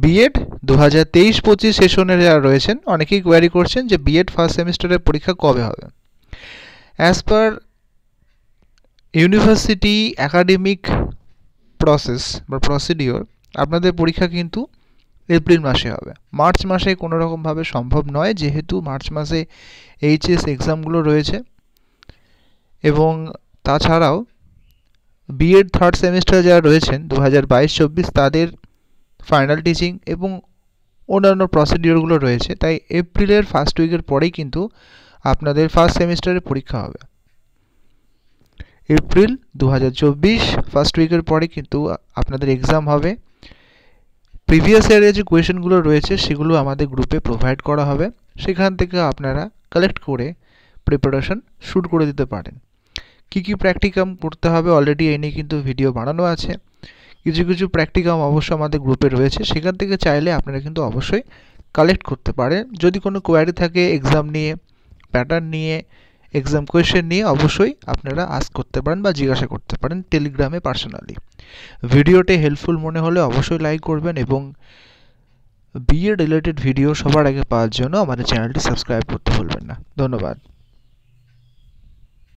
B Ed 2023-25 সেশনে যারা রয়েছেন অনেকেই কোয়ারি করছেন যে বিএড ফার্স্ট সেমিস্টারের পরীক্ষা কবে হবে। As per university academic process বা প্রসিডিওর আপনাদের পরীক্ষা কিন্তু এপ্রিল মাসে হবে। মার্চ মাসে কোনো রকমভাবে সম্ভব নয়, যেহেতু মার্চ মাসে এইচএস এক্সামগুলো রয়েছে এবং তাছাড়াও বিএড থার্ড সেমিস্টার যারা রয়েছেন 2022-24 তাদের ফাইনাল টিচিং এবং অন্যান্য প্রসিডিওরগুলো রয়েছে, তাই এপ্রিলের ফার্স্ট উইকের পরেই কিন্তু আপনাদের ফার্স্ট সেমিস্টারের পরীক্ষা হবে। এপ্রিল 2024 ফার্স্ট উইকের পরে কিন্তু আপনাদের এক্সাম হবে। প্রিভিয়াস ইয়ারের যে কোয়েশনগুলো রয়েছে সেগুলো আমাদের গ্রুপে প্রোভাইড করা হবে, সেখান থেকে আপনারা কালেক্ট করে প্রিপারেশন শুরু করে দিতে পারেন। কী কী প্র্যাকটিকাম করতে হবে অলরেডি এই নিয়ে কিন্তু ভিডিও বানানো আছে। কিছু কিছু প্র্যাকটিকাম অবশ্য আমাদের গ্রুপে রয়েছে, সেখান থেকে চাইলে আপনারা কিন্তু অবশ্যই কালেক্ট করতে পারেন। যদি কোনো কোয়ারি থাকে এক্সাম নিয়ে, প্যাটার্ন নিয়ে, এক্সাম কোয়েশ্চেন নিয়ে, অবশ্যই আপনারা আস্ক করতে পারেন বা জিজ্ঞাসা করতে পারেন টেলিগ্রামে পার্সোনালি। ভিডিওটি হেল্পফুল মনে হলে অবশ্যই লাইক করবেন এবং বিএড রিলেটেড ভিডিও সবার আগে পাওয়ার জন্য আমাদের চ্যানেলটি সাবস্ক্রাইব করতে ভুলবেন না। ধন্যবাদ।